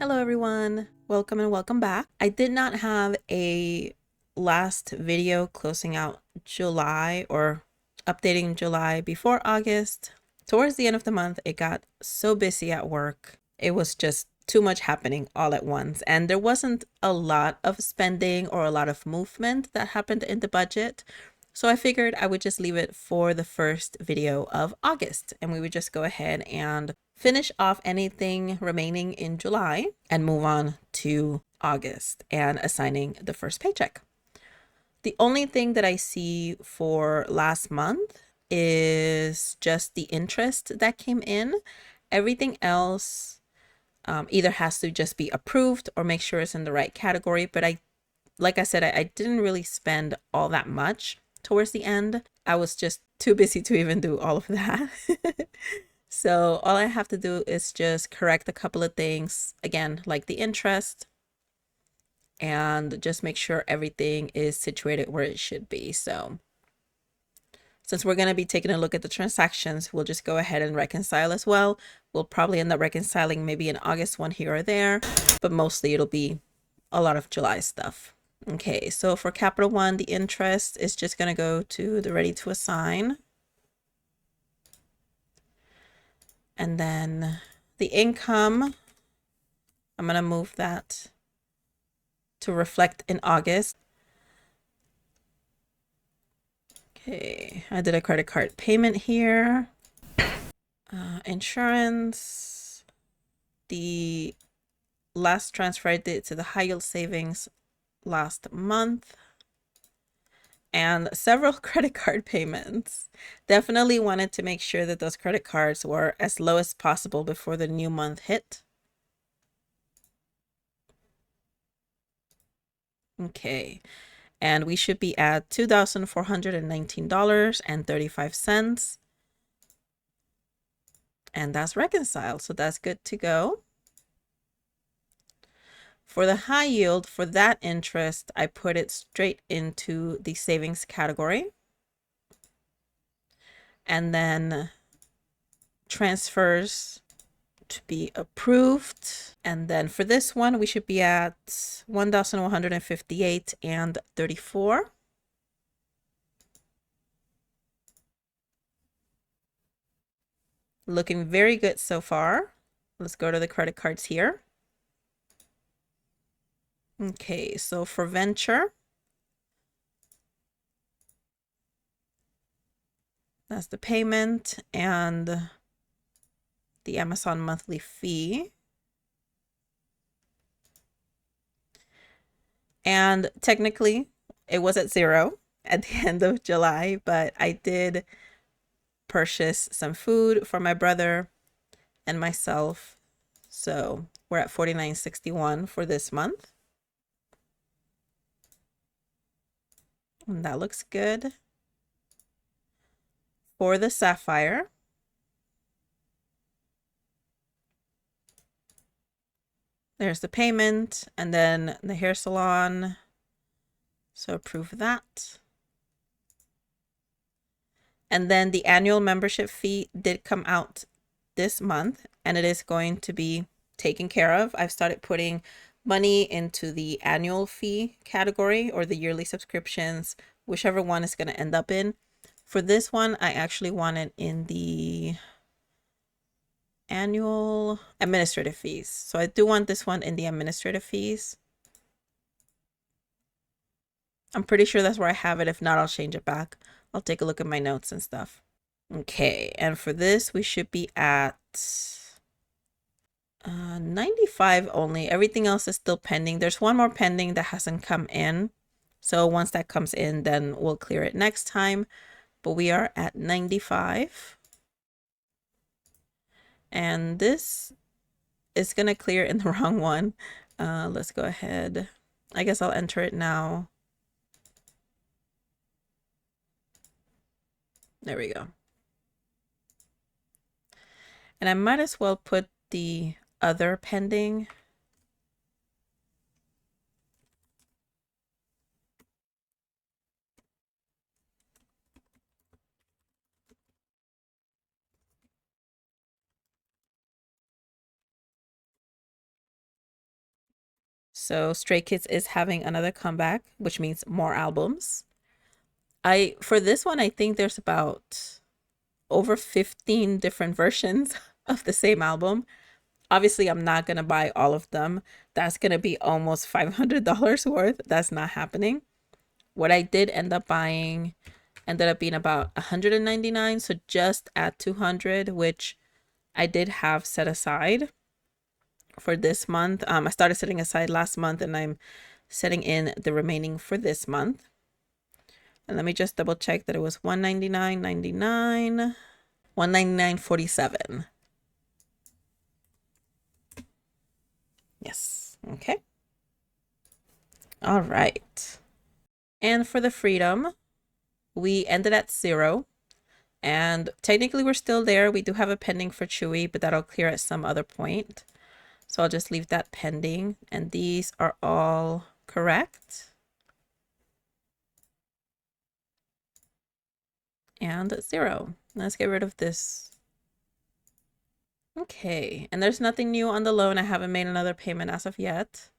Hello everyone, welcome and welcome back. I did not have a last video closing out July or updating July before August. Towards the end of the month, it got so busy at work. It was just too much happening all at once, and there wasn't a lot of spending or a lot of movement that happened in the budget. So I figured I would just leave it for the first video of August, and we would just go ahead and finish off anything remaining in July and move on to August and assigning the first paycheck. The only thing that I see for last month is just the interest that came in. Everything else either has to just be approved or make sure it's in the right category. But like I said, I didn't really spend all that much towards the end. I was just too busy to even do all of that. So all I have to do is just correct a couple of things, again, like the interest, and just make sure everything is situated where it should be. So since we're going to be taking a look at the transactions, we'll just go ahead and reconcile as well. We'll probably end up reconciling maybe an August one here or there, but mostly it'll be a lot of July stuff. Okay, so for Capital One, the interest is just going to go to the ready to assign. And then the income, I'm going to move that to reflect in August. Okay, I did a credit card payment here. Insurance, the last transfer I did to the high yield savings last month, and several credit card payments. Definitely wanted to make sure that those credit cards were as low as possible before the new month hit. Okay, and we should be at $2,419.35. And that's reconciled, so that's good to go. For the high yield, for that interest, I put it straight into the savings category. And then transfers to be approved. And then for this one, we should be at 1,158 and 34. Looking very good so far. Let's go to the credit cards here. Okay, so for venture, that's the payment and the Amazon monthly fee. And technically, it was at zero at the end of July, but I did purchase some food for my brother and myself. So we're at $49.61 for this month. And that looks good. For the sapphire, there's the payment and then the hair salon. So approve that. And then the annual membership fee did come out this month, and it is going to be taken care of. I've started putting money into the annual fee category or the yearly subscriptions, whichever one is going to end up in. For this one, I actually want it in the annual administrative fees. So I do want this one in the administrative fees. I'm pretty sure that's where I have it. If not, I'll change it back. I'll take a look at my notes and stuff. Okay, and for this, we should be at 95 only. Everything else is still pending. There's one more pending that hasn't come in. So once that comes in, then we'll clear it next time. But we are at 95. And this is going to clear in the wrong one. Let's go ahead. I guess I'll enter it now. There we go. And I might as well put the other pending. So Stray Kids is having another comeback, which means more albums. For this one, I think there's about over 15 different versions of the same album. Obviously, I'm not going to buy all of them. That's going to be almost $500 worth. That's not happening. What I did end up buying ended up being about 199, so just at 200, which I did have set aside for this month. I started setting aside last month, and I'm setting in the remaining for this month. And let me just double check that it was 199.99, 199.47. Yes. Okay. All right. And for the Freedom, we ended at 0. And technically we're still there. We do have a pending for Chewy, but that'll clear at some other point. So I'll just leave that pending. And these are all correct. And 0. Let's get rid of this. Okay, and there's nothing new on the loan. I haven't made another payment as of yet.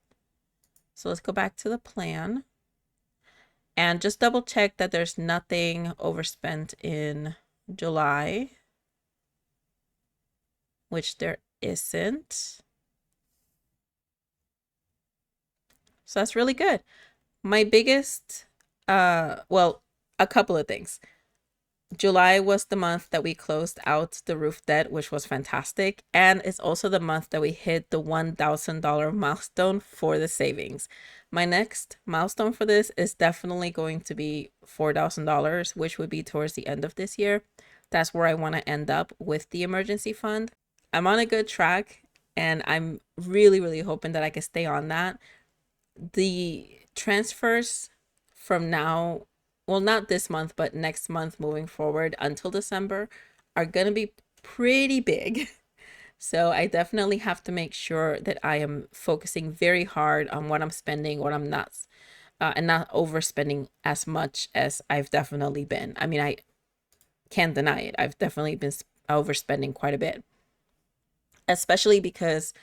So let's go back to the plan. And just double check that there's nothing overspent in July, which there isn't. So that's really good. My biggest, well, a couple of things. July was the month that we closed out the roof debt, which was fantastic. And it's also the month that we hit the $1,000 milestone for the savings. My next milestone for this is definitely going to be $4,000, which would be towards the end of this year. That's where I want to end up with the emergency fund. I'm on a good track, and I'm really, really hoping that I can stay on that. The transfers from now, well, not this month, but next month moving forward until December, are going to be pretty big. So I definitely have to make sure that I am focusing very hard on what I'm spending, what I'm not, and not overspending as much as I've definitely been. I mean, I can't deny it. I've definitely been overspending quite a bit, especially because,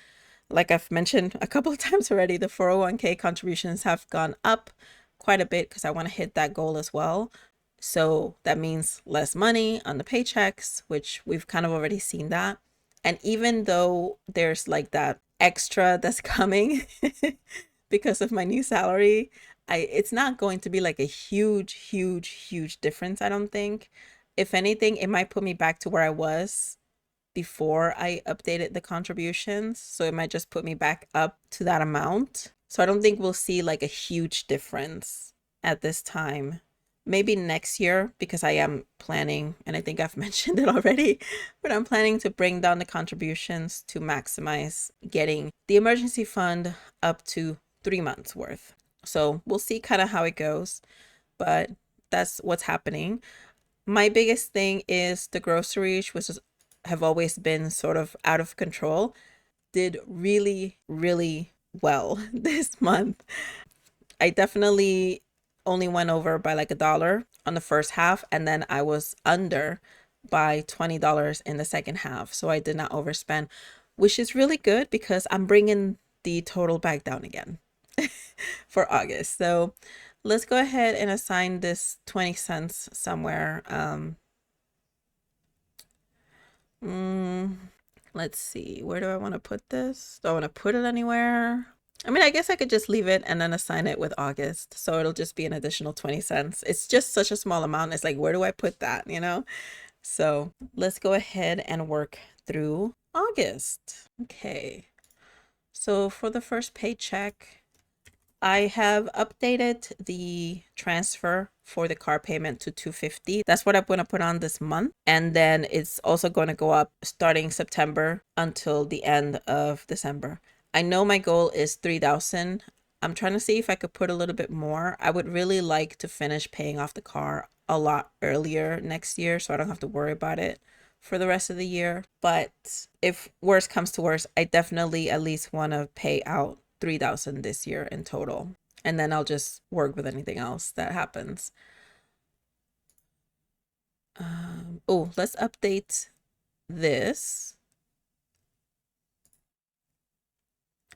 like I've mentioned a couple of times already, the 401k contributions have gone up quite a bit because I want to hit that goal as well. So that means less money on the paychecks, which we've kind of already seen that. And even though there's like that extra that's coming because of my new salary, it's not going to be like a huge difference, I don't think. If anything, it might put me back to where I was before I updated the contributions. So it might just put me back up to that amount. So I don't think we'll see like a huge difference at this time. Maybe next year, because I am planning, and I think I've mentioned it already, but I'm planning to bring down the contributions to maximize getting the emergency fund up to 3 months worth. So we'll see kind of how it goes, but that's what's happening. My biggest thing is the groceries, which have always been sort of out of control, did really, really well this month. I definitely only went over by like $1 on the first half, and then I was under by $20 in the second half. So I did not overspend, which is really good because I'm bringing the total back down again for August. So let's go ahead and assign this 20 cents somewhere. Let's see, where do I want to put this? Do I want to put it anywhere? I mean, I guess I could just leave it and then assign it with August. So it'll just be an additional 20 cents. It's just such a small amount. It's like, where do I put that, you know? So let's go ahead and work through August. Okay. So for the first paycheck, I have updated the transfer for the car payment to $250. That's what I'm going to put on this month. And then it's also going to go up starting September until the end of December. I know my goal is $3,000. I'm trying to see if I could put a little bit more. I would really like to finish paying off the car a lot earlier next year so I don't have to worry about it for the rest of the year. But if worse comes to worse, I definitely at least want to pay out $3,000 this year in total, and then I'll just work with anything else that happens. Oh, let's update this.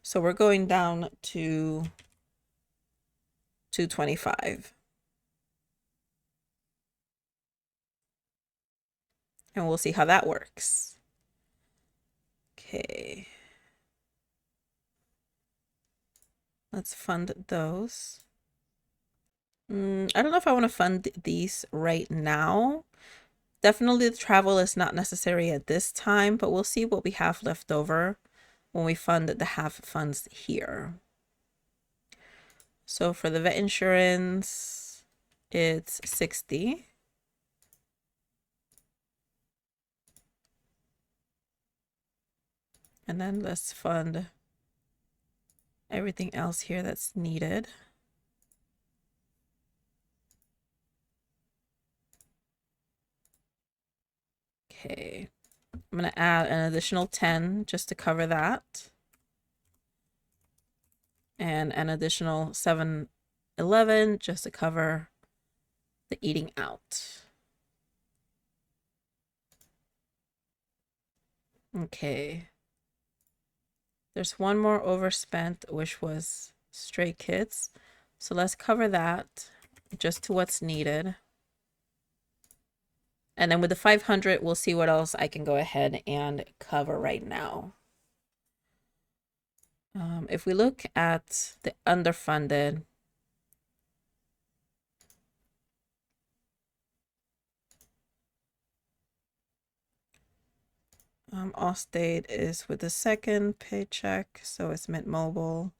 So we're going down to 225. And we'll see how that works. Okay. Let's fund those. I don't know if I want to fund these right now. Definitely the travel is not necessary at this time, but we'll see what we have left over when we fund the half funds here. So for the vet insurance, it's 60. And then let's fund everything else here that's needed. Okay, I'm going to add an additional 10 just to cover that. And an additional 711 just to cover the eating out. Okay. There's one more overspent, which was stray kids. So let's cover that just to what's needed. And then with the 500, we'll see what else I can go ahead and cover right now. If we look at the underfunded, Allstate is with the second paycheck, so it's Mint Mobile.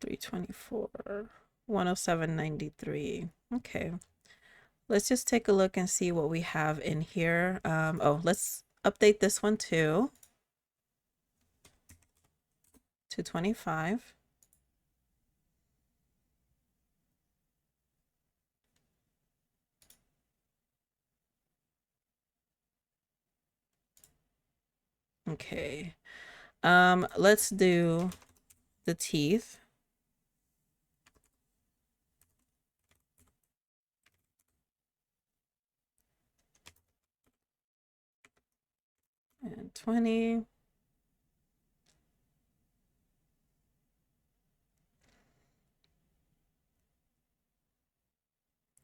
$324, $107.93. Okay, let's just take a look and see what we have in here. Oh, let's update this one too. 225. Okay. Let's do the teeth. And 20.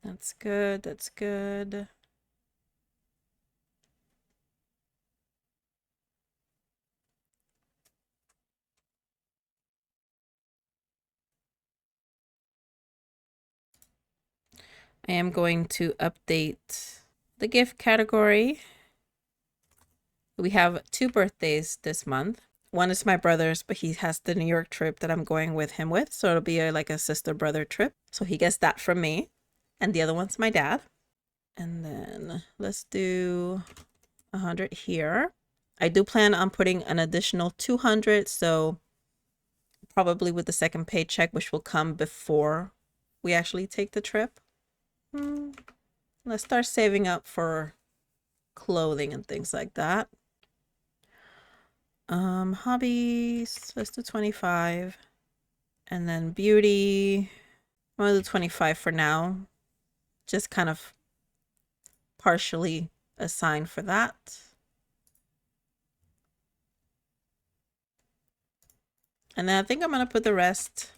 That's good. That's good. I am going to update the gift category. We have 2 birthdays this month. One is my brother's, but he has the New York trip that I'm going with him with. So it'll be like a sister-brother trip. So he gets that from me. And the other one's my dad. And then let's do 100 here. I do plan on putting an additional 200. So probably with the second paycheck, which will come before we actually take the trip. Let's start saving up for clothing and things like that. Hobbies, let's do 25. And then beauty, I'm gonna do 25 for now. Just kind of partially assigned for that. And then I think I'm gonna put the rest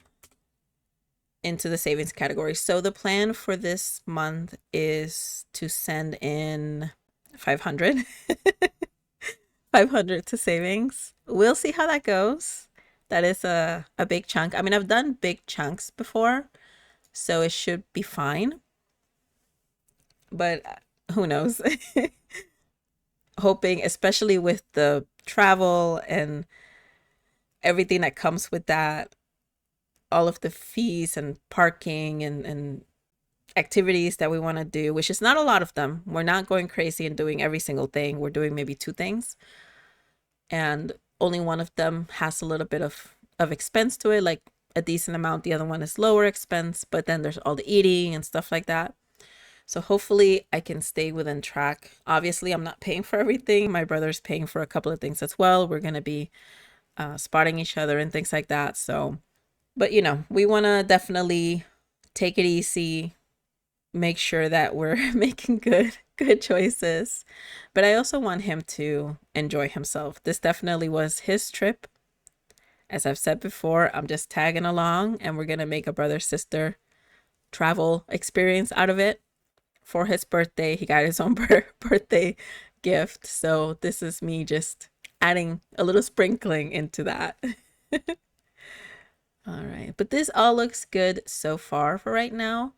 into the savings category. So the plan for this month is to send in 500. 500 to savings. We'll see how that goes. That is a big chunk. I mean, I've done big chunks before, so it should be fine. But who knows? Hoping, especially with the travel and everything that comes with that, all of the fees and parking and activities that we want to do, which is not a lot of them. We're not going crazy and doing every single thing. We're doing maybe 2 things. And only one of them has a little bit of expense to it, like a decent amount. The other one is lower expense, but then there's all the eating and stuff like that. So hopefully I can stay within track. Obviously, I'm not paying for everything. My brother's paying for a couple of things as well. We're going to be spotting each other and things like that. So But you know, we want to definitely take it easy, make sure that we're making good choices. But I also want him to enjoy himself. This definitely was his trip. As I've said before, I'm just tagging along and we're going to make a brother sister travel experience out of it. For his birthday, he got his own birthday gift. So this is me just adding a little sprinkling into that. All right, but this all looks good so far for right now.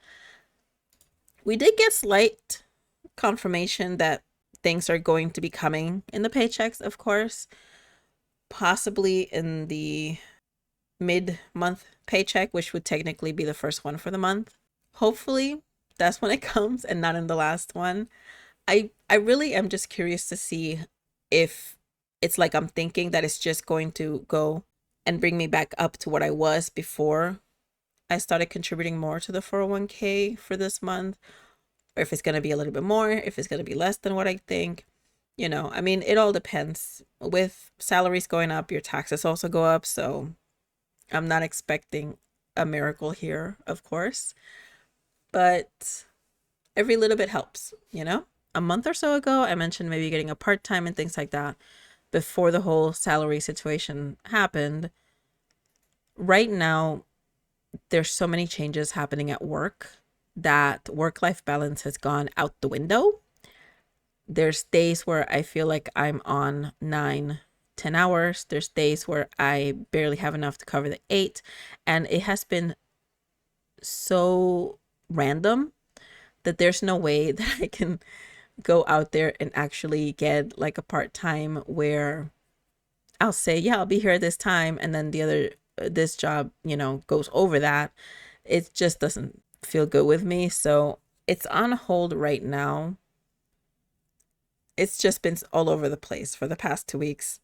We did get slight confirmation that things are going to be coming in the paychecks, of course, possibly in the mid-month paycheck, which would technically be the first one for the month. Hopefully that's when it comes and not in the last one. I really am just curious to see if it's like I'm thinking that it's just going to go and bring me back up to what I was before I started contributing more to the 401k for this month, or if it's going to be a little bit more, if it's going to be less than what I think. You know, I mean, it all depends. With salaries going up, your taxes also go up. So I'm not expecting a miracle here, of course. But every little bit helps, you know? A month or so ago, I mentioned maybe getting a part-time and things like that before the whole salary situation happened. Right now, there's so many changes happening at work that work-life balance has gone out the window. There's days where I feel like I'm on 9-10 hours. There's days where I barely have enough to cover the 8. And it has been so random that there's no way that I can go out there and actually get like a part-time where I'll say, yeah, I'll be here at this time. And then this job, you know, goes over that. It just doesn't feel good with me. So it's on hold right now. It's just been all over the place for the past 2 weeks.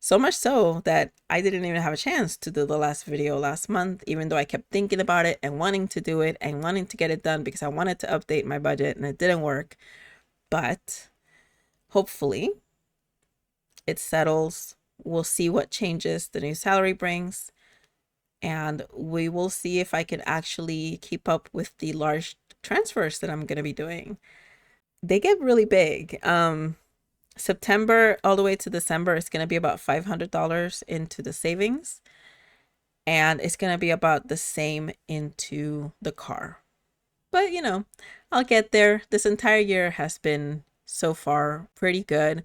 So much so that I didn't even have a chance to do the last video last month, even though I kept thinking about it and wanting to do it and wanting to get it done because I wanted to update my budget and it didn't work. But hopefully it settles. We'll see what changes the new salary brings. And we will see if I can actually keep up with the large transfers that I'm going to be doing. They get really big. September all the way to December is going to be about $500 into the savings. And it's going to be about the same into the car. But, you know, I'll get there. This entire year has been so far pretty good.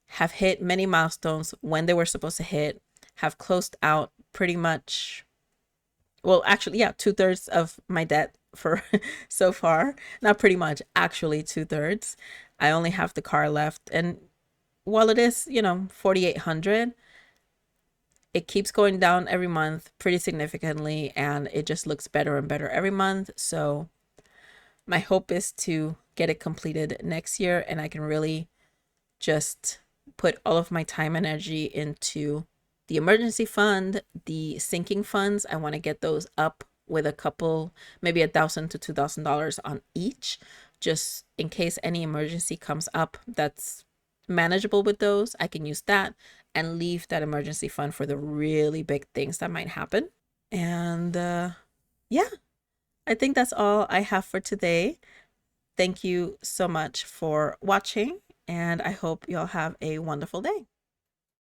Have hit many milestones when they were supposed to hit. Have closed out pretty much, well, actually, yeah, 2/3 of my debt for so far. Not pretty much, actually 2/3. I only have the car left. And while it is, you know, 4,800, it keeps going down every month pretty significantly, and it just looks better and better every month. So my hope is to get it completed next year, and I can really just put all of my time and energy into the emergency fund, the sinking funds. I want to get those up with a couple, maybe $1,000 to $2,000 on each, just in case any emergency comes up that's manageable with those. I can use that and leave that emergency fund for the really big things that might happen. And yeah, I think that's all I have for today. Thank you so much for watching, and I hope y'all have a wonderful day.